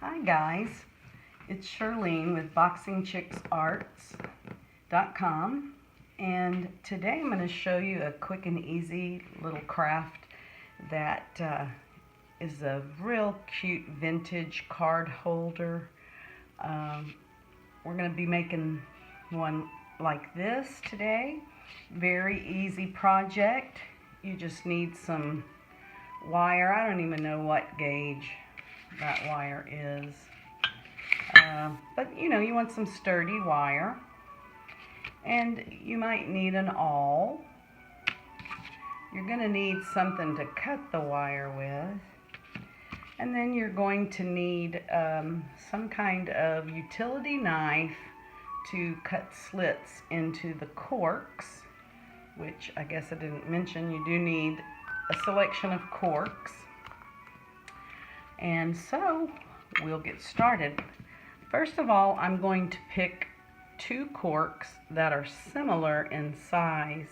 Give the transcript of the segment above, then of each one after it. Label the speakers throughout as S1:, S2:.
S1: Hi guys, it's Charlene with BoxingChicksArts.com, and today I'm going to show you a quick and easy little craft that is a real cute vintage card holder. We're going to be making one like this today. Very easy project. You just need some wire. I don't even know what gauge that wire is, but you know, you want some sturdy wire, and you might need an awl. You're going to need something to cut the wire with, and then you're going to need some kind of utility knife to cut slits into the corks, which I guess I didn't mention. You do need a selection of corks. And so we'll get started. First of all, I'm going to pick two corks that are similar in size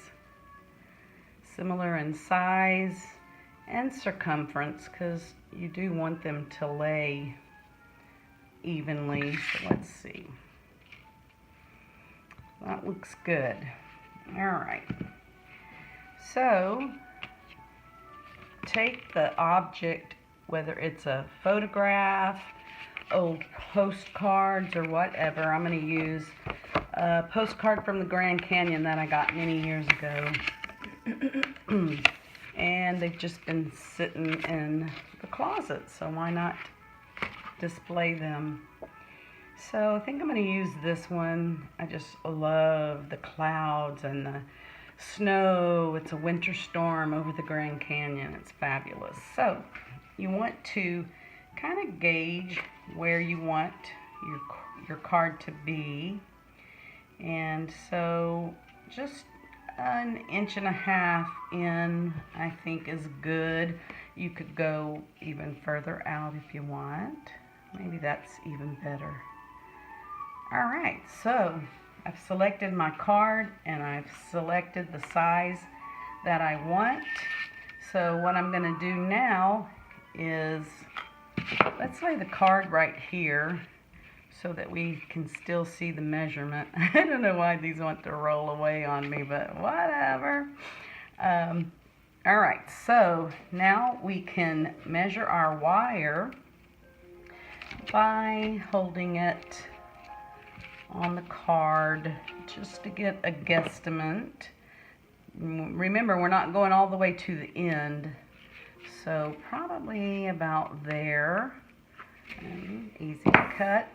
S1: and circumference, because you do want them to lay evenly. So let's see. That looks good. All right. So take the object, whether it's a photograph, old postcards, or whatever. I'm going to use a postcard from the Grand Canyon that I got many years ago. And they've just been sitting in the closet, so why not display them? So I think I'm going to use this one. I just love the clouds and the snow. It's a winter storm over the Grand Canyon. It's fabulous. So you want to kind of gauge where you want your card to be, and so just 1.5 inches in, I think, is good. You could go even further out if you want. Maybe that's even better. All right, so I've selected my card and I've selected the size that I want. So what I'm going to do now is, let's lay the card right here so that we can still see the measurement. I don't know why these want to roll away on me, but whatever. All right, so now we can measure our wire by holding it on the card just to get a guesstimate. Remember, we're not going all the way to the end. So probably about there. And easy to cut.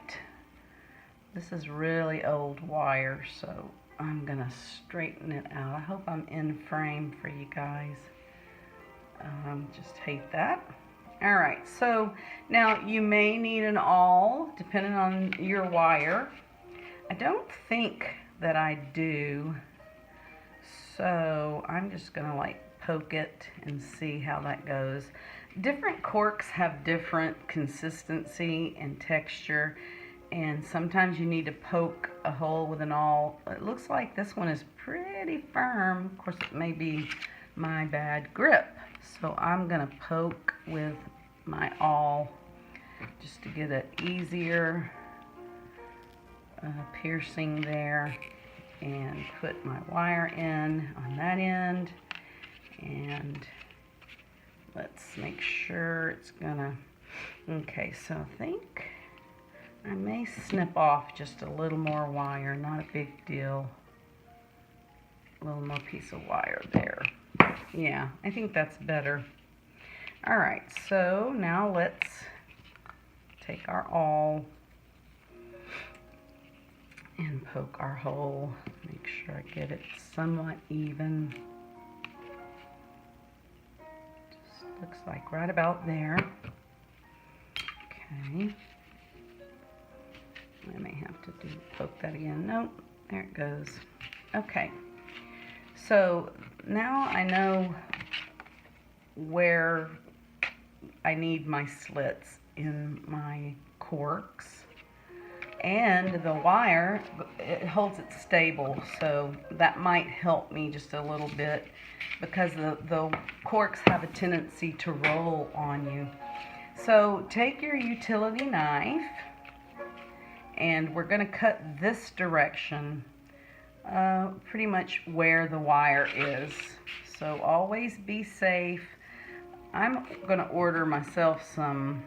S1: This is really old wire, so I'm gonna straighten it out. I hope I'm in frame for you guys. Just hate that. All right, so now you may need an awl depending on your wire. I don't think that I do, so I'm just gonna poke it and see how that goes. Different corks have different consistency and texture, and sometimes you need to poke a hole with an awl. It looks like this one is pretty firm. Of course, it may be my bad grip, so I'm gonna poke with my awl just to get an easier piercing there, and put my wire in on that end. And let's make sure it's gonna, okay, so I think I may snip off just a little more wire, not a big deal. A little more piece of wire there. Yeah, I think that's better. All right, so now let's take our awl and poke our hole. Make sure I get it somewhat even. Looks like right about there. Okay. I may have to poke that again. Nope, there it goes. Okay. So now I know where I need my slits in my corks. And the wire, it holds it stable, so that might help me just a little bit, because the corks have a tendency to roll on you. So take your utility knife, and we're going to cut this direction, pretty much where the wire is. So always be safe. I'm going to order myself some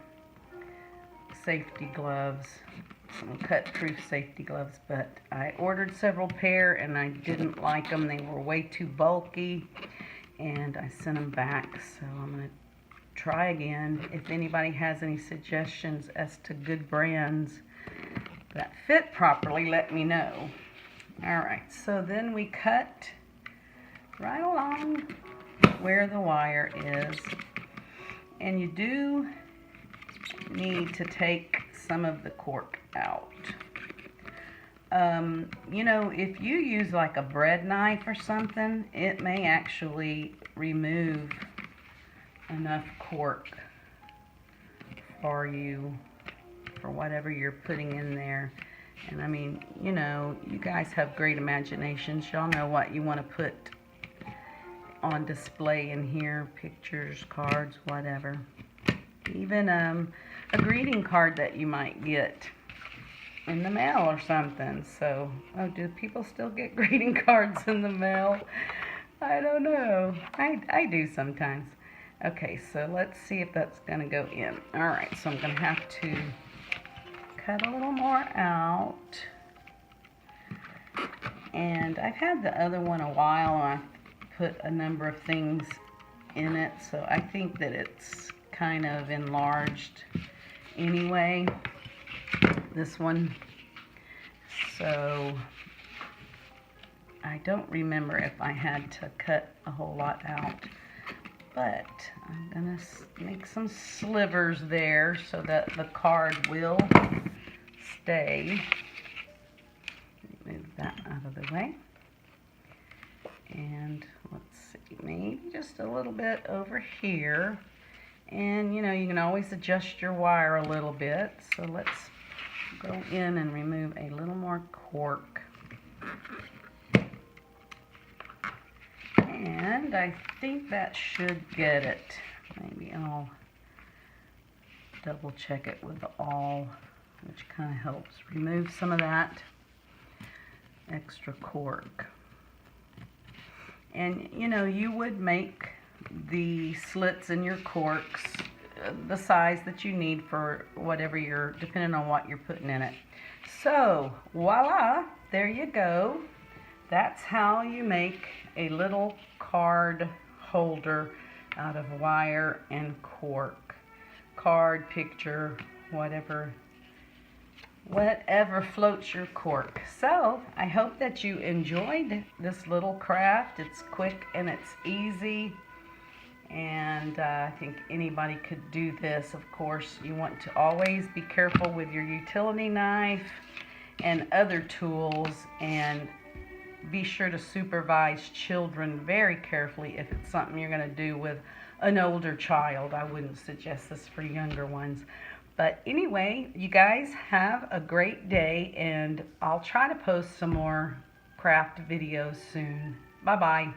S1: safety gloves, some cut-proof safety gloves, but I ordered several pair and I didn't like them. They were way too bulky and I sent them back. So I'm going to try again. If anybody has any suggestions as to good brands that fit properly, let me know. Alright, so then we cut right along where the wire is, and you do need to take some of the cork out. You know, if you use like a bread knife or something, it may actually remove enough cork for you for whatever you're putting in there. And I mean, you know, you guys have great imaginations. Y'all know what you want to put on display in here. Pictures, cards, whatever. Even a greeting card that you might get in the mail or something. So, oh, do people still get greeting cards in the mail? I don't know. I do sometimes. Okay, so let's see if that's going to go in. Alright, so I'm going to have to cut a little more out. And I've had the other one a while, and I put a number of things in it, so I think that it's kind of enlarged anyway, this one. So I don't remember if I had to cut a whole lot out, but I'm gonna make some slivers there so that the card will stay. Move that out of the way. And let's see, maybe just a little bit over here. And you know, you can always adjust your wire a little bit. So let's go in and remove a little more cork. And I think that should get it. Maybe I'll double check it with the awl, which kind of helps remove some of that extra cork. And you know, you would make the slits in your corks the size that you need for whatever you're, depending on what you're putting in it. So voila, there you go. That's how you make a little card holder out of wire and cork. Card, picture, whatever floats your cork. So I hope that you enjoyed this little craft. It's quick and it's easy, and I think anybody could do this. Of course, you want to always be careful with your utility knife and other tools, and be sure to supervise children very carefully if it's something you're going to do with an older child. I wouldn't suggest this for younger ones. But anyway, you guys have a great day, and I'll try to post some more craft videos soon. Bye-bye.